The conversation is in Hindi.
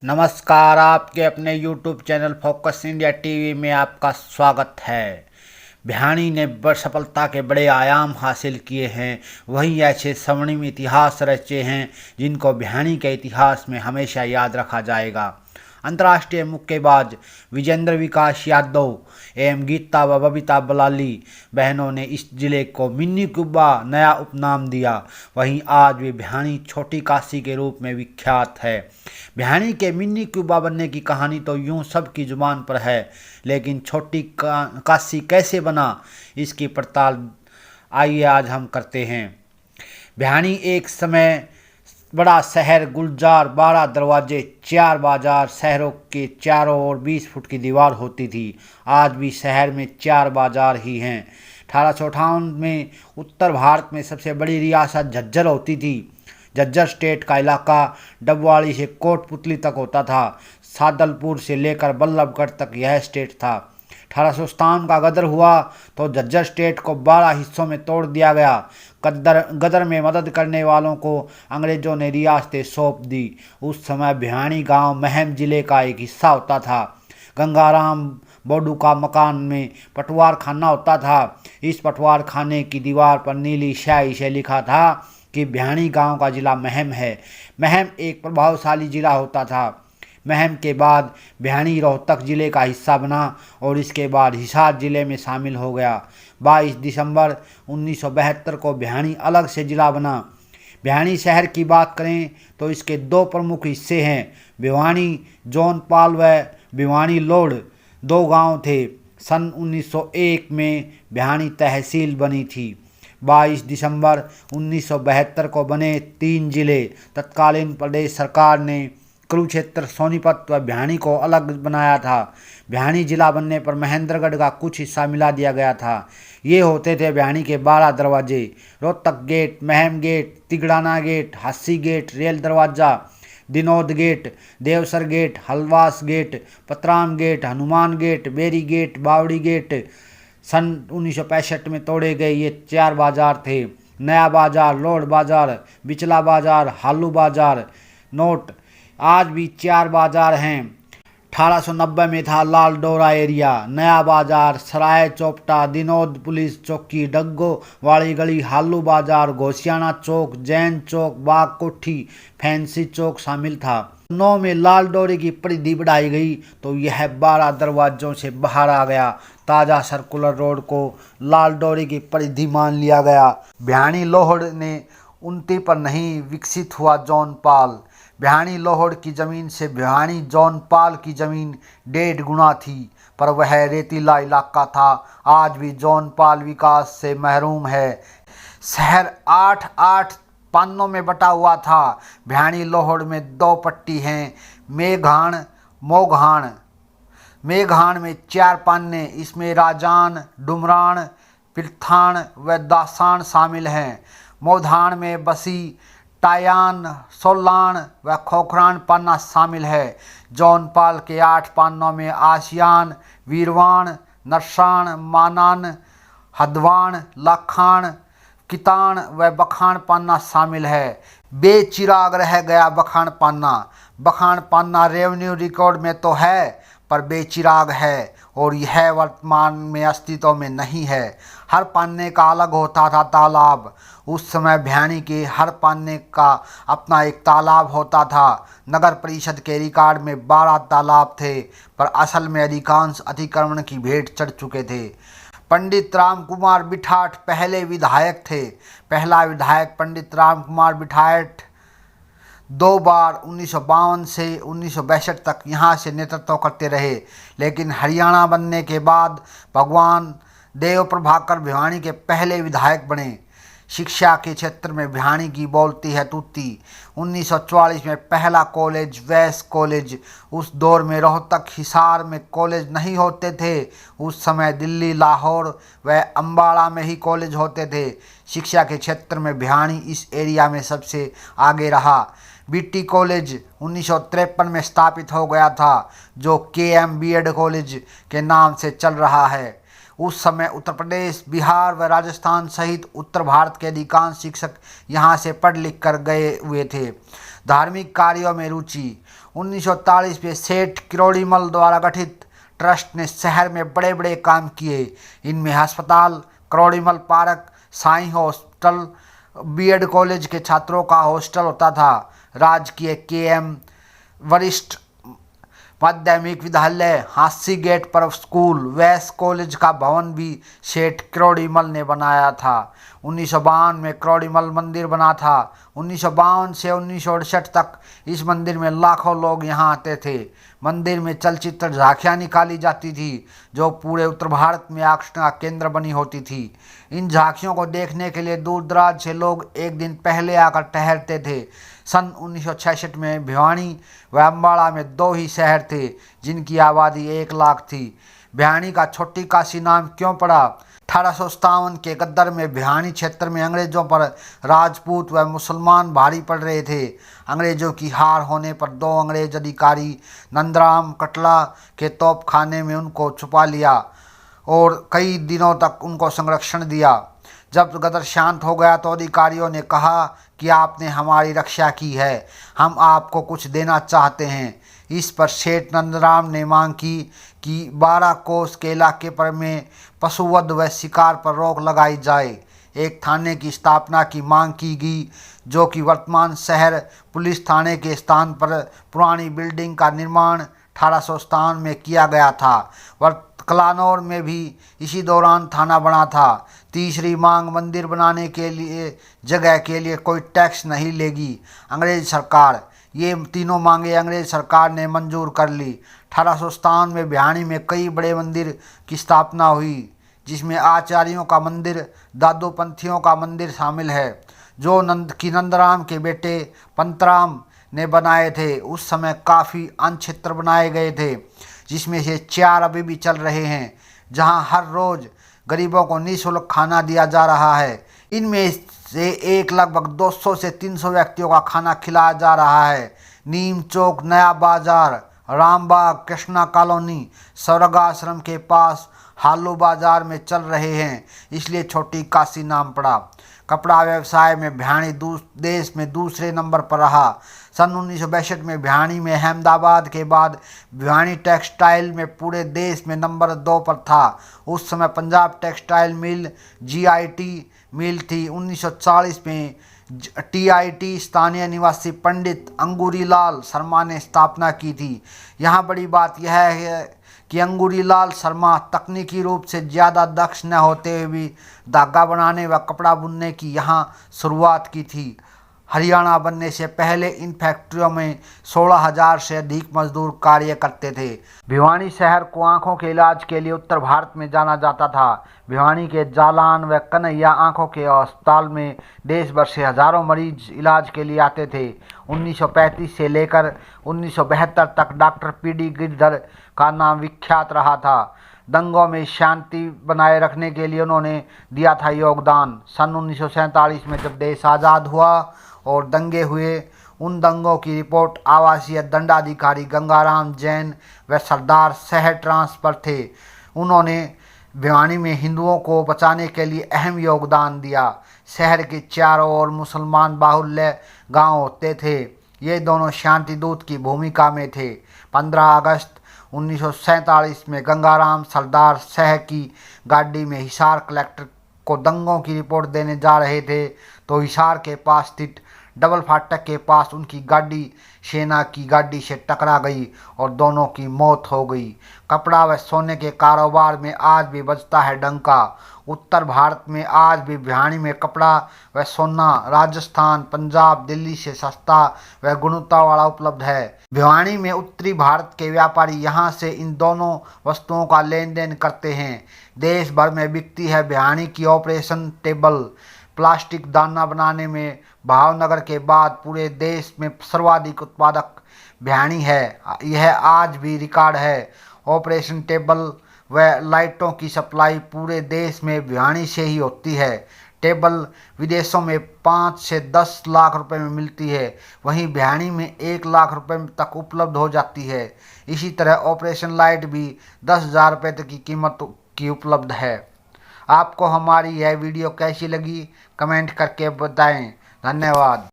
नमस्कार। आपके अपने YouTube channel focus India TV में आपका स्वागत है। भियाणी ने सफलता के बड़े आयाम हासिल किए हैं। वहीं ऐसे स्वर्णिम इतिहास रचे हैं जिनको भियाणी के इतिहास में हमेशा याद रखा जाएगा। अंतर्राष्ट्रीय मुक्केबाज विजेंद्र विकास यादव एवं गीता व बबीता बलाली बहनों ने इस जिले को मिनी क्यूबा नया उपनाम दिया। वहीं आज भी भियाणी छोटी काशी के रूप में विख्यात है। भियाणी के मिनी क्यूबा बनने की कहानी तो यूं सब की जुबान पर है, लेकिन छोटी काशी कैसे बना इसकी पड़ताल आइए आज हम करते हैं। भियाणी एक समय बड़ा शहर, गुलजार, 12 दरवाजे, 4 बाजार, शहरों के चारों ओर 20 फुट की दीवार होती थी। आज भी शहर में 4 बाजार ही हैं। 1858 में उत्तर भारत में सबसे बड़ी रियासत झज्जर होती थी। झज्जर स्टेट का इलाका डबवाड़ी से कोटपुतली तक होता था। सादलपुर से लेकर बल्लभगढ़ तक यह स्टेट था। 1857 का गदर हुआ तो झज्जर स्टेट को 12 हिस्सों में तोड़ दिया गया। गदर में मदद करने वालों को अंग्रेजों ने रियासतें सौंप दी। उस समय भियाणी गांव महम जिले का एक हिस्सा होता था। गंगाराम बोडू का मकान में पटवार खाना होता था। इस पटवार खाने की दीवार पर नीली स्याही से लिखा था कि भियाणी गांव का जिला महम है। महम एक प्रभावशाली जिला होता था। महम के बाद भियाणी रोहतक जिले का हिस्सा बना और इसके बाद हिसार जिले में शामिल हो गया। 22 दिसंबर 1972 को भियाणी अलग से जिला बना। भियाणी शहर की बात करें तो इसके दो प्रमुख हिस्से हैं, भिवानी जौनपाल व भिवानी लोड। दो गांव थे। सन 1901 में भियाणी तहसील बनी थी। 22 दिसंबर 1972 को बने 3 जिले। तत्कालीन प्रदेश सरकार ने कुरुक्षेत्र, सोनीपत व भियाणी को अलग बनाया था। भियाणी जिला बनने पर महेंद्रगढ़ का कुछ हिस्सा मिला दिया गया था। ये होते थे भियाणी के 12 दरवाजे, Rohtak gate, Meham gate, Tigrana gate, Hassi gate, rail दरवाज़ा, Dinod gate, Devsar gate, Halwas gate, Patram gate, Hanuman gate, Beri gate, Bawri gate. सन 1965 में तोड़े गए ये 4 बाजार थे। नया बाजार, लोड बाजार, बिचला बाजार, हालू बाजार। नोट, आज भी 4 बाजार हैं। 1890 में था लाल डोरा एरिया, नया बाजार, सराय चौपटा, दिनोद पुलिस चौकी, डग्गो वाली गली, हालू बाजार, घोसियाना चौक, जैन चौक, बाग कोठी, फैंसी चौक शामिल था। 9 में लाल डोरे की परिधि बढ़ाई गई तो यह 12 दरवाजों से बाहर आ गया। ताज़ा सर्कुलर रोड को लाल डोरे की परिधि मान लिया गया। भियाणी लोहड़ ने उनती पर नहीं विकसित हुआ जौनपाल। भियाणी लोहड़ की ज़मीन से भियाणी जौनपाल की ज़मीन 1.5 गुना थी, पर वह रेतीला इलाका था। आज भी जौनपाल विकास से महरूम है। शहर 8 पानों में बटा हुआ था। भियाणी लोहड़ में 2 पट्टी हैं, मेघाण, मोघाण। मेघाण में 4 पाने, इसमें राजान, डुमरान, पिरथान व दासान शामिल हैं। मोधान में बसी, टायान, सोलान व खोखरान पाना शामिल है। जौनपाल के 8 पानों में आसियान, वीरवान, नरसान, मानान, हदवान, लाखान, कितान व बखान पाना शामिल है। बेचिराग रह गया बखान पाना। बखान पाना रेवेन्यू रिकॉर्ड में तो है, पर बेचिराग है और यह वर्तमान में अस्तित्व में नहीं है। हर पान्ने का अलग होता था तालाब। उस समय भियाणी के हर पान्ने का अपना एक तालाब होता था। नगर परिषद के रिकॉर्ड में 12 तालाब थे, पर असल में अधिकांश अतिक्रमण की भेंट चढ़ चुके थे। पंडित राम कुमार बिठाट पहले विधायक थे। पहला विधायक पंडित राम कुमार बिठाट 2 बार 1952 से 1962 तक यहाँ से नेतृत्व करते रहे, लेकिन हरियाणा बनने के बाद भगवान देव प्रभाकर भिवानी के पहले विधायक बने। शिक्षा के क्षेत्र में भियाणी की बोलती है तूती। 1944 में पहला कॉलेज वैस कॉलेज। उस दौर में रोहतक, हिसार में कॉलेज नहीं होते थे। उस समय दिल्ली, लाहौर व अम्बाड़ा में ही कॉलेज होते थे। शिक्षा के क्षेत्र में भियाणी इस एरिया में सबसे आगे रहा। बीटी कॉलेज 1953 में स्थापित हो गया था, जो केएम बीएड कॉलेज के नाम से चल रहा है। उस समय उत्तर प्रदेश, बिहार व राजस्थान सहित उत्तर भारत के अधिकांश शिक्षक यहाँ से पढ़ लिख कर गए हुए थे। धार्मिक कार्यों में रुचि। 1943 में सेठ किरोड़ीमल द्वारा गठित ट्रस्ट ने शहर में बड़े बड़े काम किए। इनमें अस्पताल, Kirorimal park, Sai hostel, BEd college के छात्रों का हॉस्टल होता था, राजकीय केएम वरिष्ठ माध्यमिक विद्यालय, हांसी गेट पर स्कूल, वेस्ट कॉलेज का भवन भी सेठ किरोड़ीमल ने बनाया था। 1952 में किरोड़ीमल मंदिर बना था। 1952 से 1968 तक इस मंदिर में लाखों लोग यहाँ आते थे। मंदिर में चलचित्र झांकियाँ निकाली जाती थी जो पूरे उत्तर भारत में आकर्षण का केंद्र बनी होती थी। इन झांकियों को देखने के लिए दूर दराज से लोग एक दिन पहले आकर ठहरते थे। सन 1966 में भिवानी व अम्बाड़ा में 2 ही शहर थे जिनकी आबादी 1 लाख थी। भिवानी का छोटी काशी नाम क्यों पड़ा? 1857 के गद्दर में भिवानी क्षेत्र में अंग्रेजों पर राजपूत व मुसलमान भारी पड़ रहे थे। अंग्रेजों की हार होने पर 2 अंग्रेज अधिकारी नंदराम कटला के तोपखाने में उनको छुपा लिया और कई दिनों तक उनको संरक्षण दिया। जब गदर शांत हो गया तो अधिकारियों ने कहा कि आपने हमारी रक्षा की है, हम आपको कुछ देना चाहते हैं। इस पर सेठ नंदराम ने मांग की कि 12 कोस के इलाके पर में पशुवध व शिकार पर रोक लगाई जाए। एक थाने की स्थापना की मांग की गई जो कि वर्तमान शहर पुलिस थाने के स्थान पर पुरानी बिल्डिंग का निर्माण 1857 में किया गया था। कलानौर में भी इसी दौरान थाना बना था। तीसरी मांग, मंदिर बनाने के लिए जगह के लिए कोई टैक्स नहीं लेगी अंग्रेज सरकार। ये तीनों मांगे अंग्रेज सरकार ने मंजूर कर ली। 1857 में भिवानी में कई बड़े मंदिर की स्थापना हुई जिसमें आचार्यों का मंदिर, दादू पंथियों का मंदिर शामिल है जो नंदराम के बेटे पंतराम ने बनाए थे। उस समय काफ़ी अनक्षेत्र बनाए गए थे जिसमें से 4 अभी भी चल रहे हैं जहां हर रोज़ गरीबों को निःशुल्क खाना दिया जा रहा है। इनमें से एक लगभग 200 से 300 व्यक्तियों का खाना खिलाया जा रहा है। नीम चौक, नया बाजार, रामबाग, कृष्णा कॉलोनी, स्वर्ग आश्रम के पास हालू बाजार में चल रहे हैं, इसलिए छोटी काशी नाम पड़ा। कपड़ा व्यवसाय में भिवानी देश में दूसरे नंबर पर रहा। सन 1962 में भिवानी में अहमदाबाद के बाद भिवानी टेक्सटाइल में पूरे देश में नंबर 2 पर था। उस समय पंजाब टेक्सटाइल मिल GIT मिल थी। 1940 में TIT स्थानीय निवासी पंडित अंगूरीलाल शर्मा ने स्थापना की थी। यहाँ बड़ी बात यह है कि अंगूरीलाल शर्मा तकनीकी रूप से ज़्यादा दक्ष न होते हुए भी धागा बनाने व कपड़ा बुनने की यहाँ शुरुआत की थी। हरियाणा बनने से पहले इन फैक्ट्रियों में 16,000 से अधिक मजदूर कार्य करते थे। भिवानी शहर को आंखों के इलाज के लिए उत्तर भारत में जाना जाता था। भिवानी के जालान व कन्हैया आंखों के अस्पताल में देश भर से हजारों मरीज इलाज के लिए आते थे। 1935 से लेकर 1972 तक डॉक्टर PD गिरधर का नाम विख्यात रहा था। दंगों में शांति बनाए रखने के लिए उन्होंने दिया था योगदान। सन 1947 में जब देश आज़ाद हुआ और दंगे हुए, उन दंगों की रिपोर्ट आवासीय दंडाधिकारी गंगाराम जैन व सरदार शहर ट्रांसफर थे। उन्होंने भिवानी में हिंदुओं को बचाने के लिए अहम योगदान दिया। शहर के चारों ओर मुसलमान बाहुल्य गांव होते थे। ये दोनों शांति दूत की भूमिका में थे। 15 अगस्त 1947 में गंगाराम सरदार शहर की गाड़ी में हिसार कलेक्टर को दंगों की रिपोर्ट देने जा रहे थे तो हिसार के पास स्थित डबल फाटक के पास उनकी गाड़ी सेना की गाड़ी से टकरा गई और दोनों की मौत हो गई। कपड़ा व सोने के कारोबार में आज भी बजता है डंका। उत्तर भारत में आज भी भिवानी में कपड़ा व सोना राजस्थान, पंजाब, दिल्ली से सस्ता व गुणवत्ता वाला उपलब्ध है। भिवानी में उत्तरी भारत के व्यापारी यहाँ से इन दोनों वस्तुओं का लेन देन करते हैं। देश भर में बिकती है। भिवानी की ऑपरेशन टेबल प्लास्टिक दाना बनाने में भावनगर के बाद पूरे देश में सर्वाधिक उत्पादक भिवानी है। यह आज भी रिकॉर्ड है। ऑपरेशन टेबल व लाइटों की सप्लाई पूरे देश में भिवानी से ही होती है। टेबल विदेशों में 5 से 10 लाख रुपए में मिलती है, वहीं भिवानी में 1 लाख रुपए तक उपलब्ध हो जाती है। इसी तरह ऑपरेशन लाइट भी 10,000 रुपये तक की कीमत की उपलब्ध है। आपको हमारी यह वीडियो कैसी लगी कमेंट करके बताएं। धन्यवाद।